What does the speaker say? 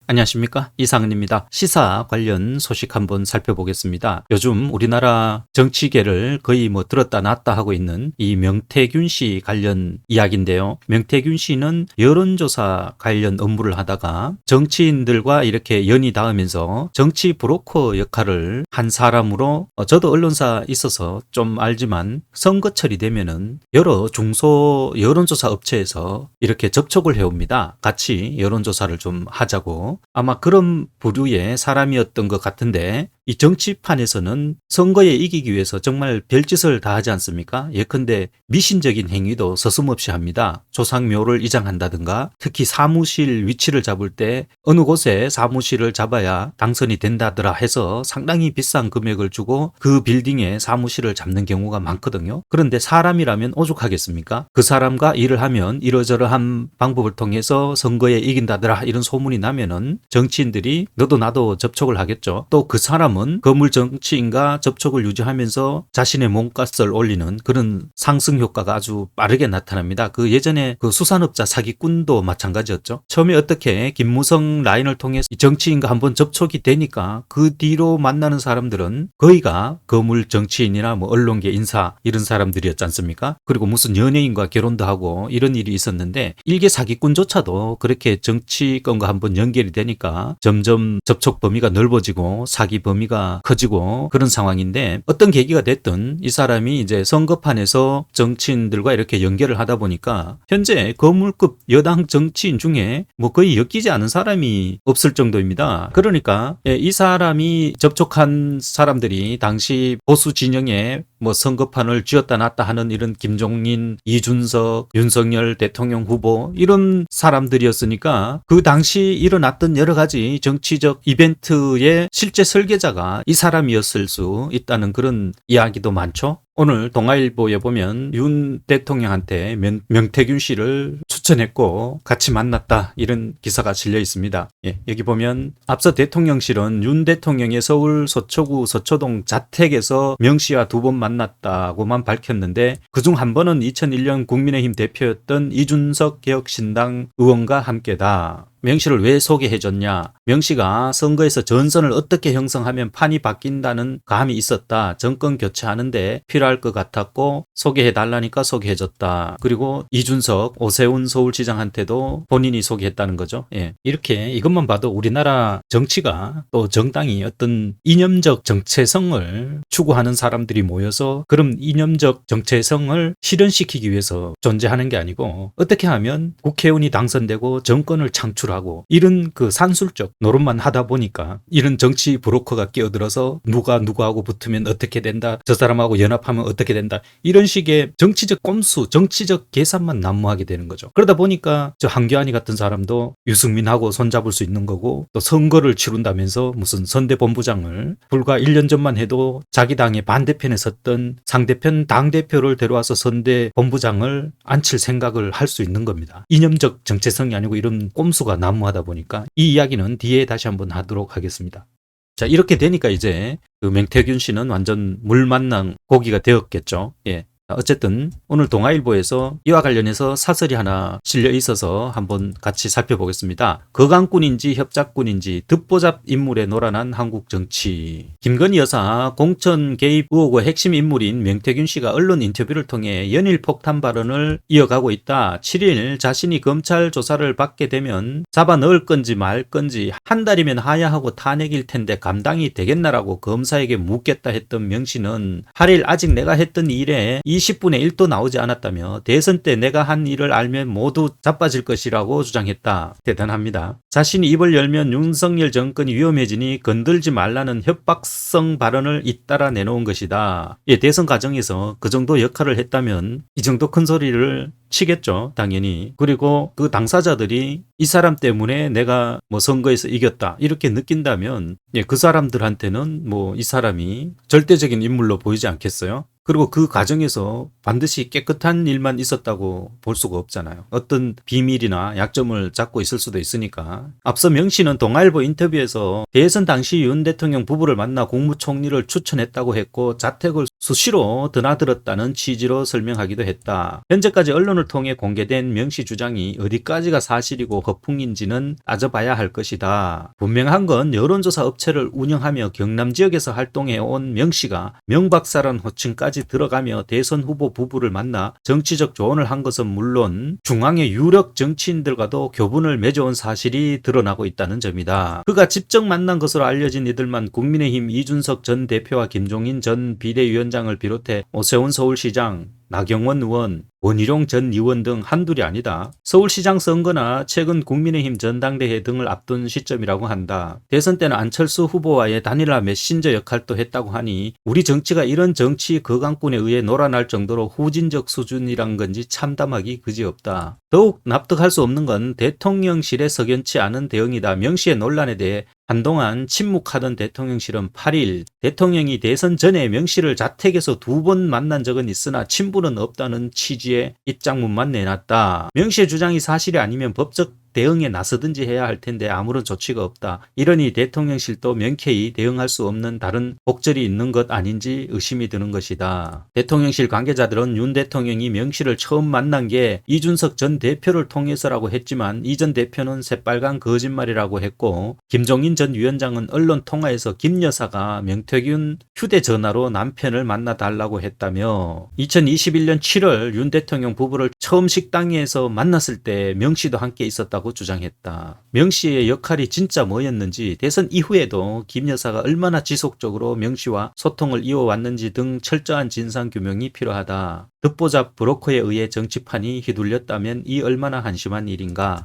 안녕하십니까, 이상은입니다. 시사 관련 소식 한번 살펴보겠습니다. 요즘 우리나라 정치계를 거의 들었다 놨다 하고 있는 이 명태균 씨 관련 이야기인데요. 명태균 씨는 여론조사 관련 업무를 하다가 정치인들과 이렇게 연이 닿으면서 정치 브로커 역할을 한 사람으로, 저도 언론사 있어서 좀 알지만 선거철이 되면은 여러 중소 여론조사 업체에서 이렇게 접촉을 해옵니다. 같이 여론조사를 좀 하자고. 아마 그런 부류의 사람이었던 것 같은데, 이 정치판에서는 선거에 이기기 위해서 정말 별짓을 다 하지 않습니까? 예컨대 미신적인 행위도 서슴없이 합니다. 조상묘를 이장한다든가, 특히 사무실 위치를 잡을 때 어느 곳에 사무실을 잡아야 당선이 된다더라 해서 상당히 비싼 금액을 주고 그 빌딩에 사무실을 잡는 경우가 많거든요. 그런데 사람이라면 오죽하겠습니까? 그 사람과 일을 하면 이러저러한 방법을 통해서 선거에 이긴다더라 이런 소문이 나면은 정치인들이 너도 나도 접촉을 하겠죠. 또 그 사람은 거물 정치인과 접촉을 유지하면서 자신의 몸값을 올리는 그런 상승 효과가 아주 빠르게 나타납니다. 그 예전에 그 수산업자 사기꾼도 마찬가지였죠. 처음에 어떻게 김무성 라인을 통해서 정치인과 한번 접촉이 되니까 그 뒤로 만나는 사람들은 거의가 거물 정치인이나 언론계 인사 이런 사람들이었지 않습니까? 그리고 무슨 연예인과 결혼도 하고 이런 일이 있었는데, 일개 사기꾼조차도 그렇게 정치권과 한번 연결이 되니까 점점 접촉 범위가 넓어지고 사기 범위가 커지고 그런 상황인데, 어떤 계기가 됐든 이 사람이 이제 선거판에서 정치인들과 이렇게 연결을 하다 보니까 현재 거물급 여당 정치인 중에 거의 엮이지 않은 사람이 없을 정도입니다. 그러니까 이 사람이 접촉한 사람들이 당시 보수 진영에 선거판을 쥐었다 놨다 하는 이런 김종인, 이준석, 윤석열 대통령 후보 이런 사람들이었으니까 그 당시 일어났던 여러 가지 정치적 이벤트의 실제 설계자가 이 사람이었을 수 있다는 그런 이야기도 많죠. 오늘 동아일보에 보면 윤 대통령한테 명태균 씨를 추천했고 같이 만났다 이런 기사가 실려 있습니다. 여기 보면 앞서 대통령실은 윤 대통령의 서울 서초구 서초동 자택에서 명 씨와 두 번 만났다고만 밝혔는데, 그중 한 번은 2001년 국민의힘 대표였던 이준석 개혁신당 의원과 함께다. 명 씨를 왜 소개해줬냐? 명 씨가 선거에서 전선을 어떻게 형성하면 판이 바뀐다는 감이 있었다. 정권 교체하는데 필요할 것 같았고 소개해달라니까 소개해줬다. 그리고 이준석, 오세훈 서울시장한테도 본인이 소개했다는 거죠. 이렇게 이것만 봐도 우리나라 정치가, 또 정당이 어떤 이념적 정체성을 추구하는 사람들이 모여서 그런 이념적 정체성을 실현시키기 위해서 존재하는 게 아니고, 어떻게 하면 국회의원이 당선되고 정권을 창출하고 이런 그 산술적 노릇만 하다 보니까 이런 정치 브로커가 끼어들어서 누가 누구하고 붙으면 어떻게 된다, 저 사람하고 연합하면 어떻게 된다, 이런 식의 정치적 꼼수, 정치적 계산만 난무하게 되는 거죠. 그러다 보니까 저 한교안이 같은 사람도 유승민하고 손잡을 수 있는 거고, 또 선거를 치룬다면서 무슨 선대본부장을, 불과 1년 전만 해도 자기 당의 반대편에 섰던 상대편 당대표를 데려와서 선대본부장을 앉힐 생각을 할 수 있는 겁니다. 이념적 정체성이 아니고 이런 꼼수가 난무하다 보니까 이 이야기는 뒤에 다시 한번 하도록 하겠습니다. 자, 이렇게 되니까 이제 그 명태균 씨는 완전 물 만난 고기가 되었겠죠. 어쨌든 오늘 동아일보에서 이와 관련해서 사설이 하나 실려 있어서 한번 같이 살펴보겠습니다. 거강꾼인지 협작꾼인지 듣보잡 인물에 놀아난 한국 정치. 김건희 여사 공천 개입 의혹의 핵심 인물인 명태균 씨가 언론 인터뷰를 통해 연일 폭탄 발언을 이어가고 있다. 7일 자신이 검찰 조사를 받게 되면 잡아 넣을 건지 말 건지 한 달이면 하야하고 탄핵일 텐데 감당이 되겠나라고 검사에게 묻겠다 했던 명 씨는 8일 아직 내가 했던 일에 20분의 1도 나오지 않았다며 대선 때 내가 한 일을 알면 모두 자빠질 것이라고 주장했다. 대단합니다. 자신이 입을 열면 윤석열 정권이 위험해지니 건들지 말라는 협박성 발언을 잇따라 내놓은 것이다. 대선 과정에서 그 정도 역할을 했다면 이 정도 큰 소리를 치겠죠, 당연히. 그리고 그 당사자들이 이 사람 때문에 내가 선거에서 이겼다 이렇게 느낀다면 그 사람들한테는 이 사람이 절대적인 인물로 보이지 않겠어요? 그리고 그 과정에서 반드시 깨끗한 일만 있었다고 볼 수가 없잖아요. 어떤 비밀이나 약점을 잡고 있을 수도 있으니까. 앞서 명 씨는 동아일보 인터뷰에서 대선 당시 윤 대통령 부부를 만나 국무총리를 추천했다고 했고 자택을 수시로 드나들었다는 취지로 설명하기도 했다. 현재까지 언론을 통해 공개된 명씨 주장이 어디까지가 사실이고 허풍인지는 따져봐야 할 것이다. 분명한 건 여론조사 업체를 운영하며 경남 지역에서 활동해온 명씨가 명박사란 호칭까지 들어가며 대선 후보 부부를 만나 정치적 조언을 한 것은 물론 중앙의 유력 정치인들과도 교분을 맺어온 사실이 드러나고 있다는 점이다. 그가 직접 만난 것으로 알려진 이들만 국민의힘 이준석 전 대표와 김종인 전 비대위원장을 비롯해 오세훈 서울시장, 나경원 의원, 원희룡 전 의원 등 한둘이 아니다. 서울시장 선거나 최근 국민의힘 전당대회 등을 앞둔 시점이라고 한다. 대선 때는 안철수 후보와의 단일화 메신저 역할도 했다고 하니 우리 정치가 이런 정치 거강꾼에 의해 놀아날 정도로 후진적 수준이란 건지 참담하기 그지없다. 더욱 납득할 수 없는 건 대통령실에 석연치 않은 대응이다. 명씨의 논란에 대해 한동안 침묵하던 대통령실은 8일 대통령이 대선 전에 명씨를 자택에서 2번 만난 적은 있으나 친분은 없다는 취지의 입장문만 내놨다. 명씨의 주장이 사실이 아니면 법적 대응에 나서든지 해야 할 텐데 아무런 조치가 없다. 이러니 대통령실도 명쾌히 대응할 수 없는 다른 복절이 있는 것 아닌지 의심이 드는 것이다. 대통령실 관계자들은 윤 대통령이 명씨를 처음 만난 게 이준석 전 대표를 통해서라고 했지만 이 전 대표는 새빨간 거짓말이라고 했고 김종인 전 위원장은 언론 통화에서 김 여사가 명태균 휴대전화로 남편을 만나달라고 했다며 2021년 7월 윤 대통령 부부를 처음 식당에서 만났을 때 명씨도 함께 있었다고 주장했다. 명씨의 역할이 진짜 뭐였는지 대선 이후에도 김 여사가 얼마나 지속적으로 명씨와 소통을 이어왔는지 등 철저한 진상규명이 필요하다. 듣보잡 브로커에 의해 정치판이 휘둘렸다면 이 얼마나 한심한 일인가.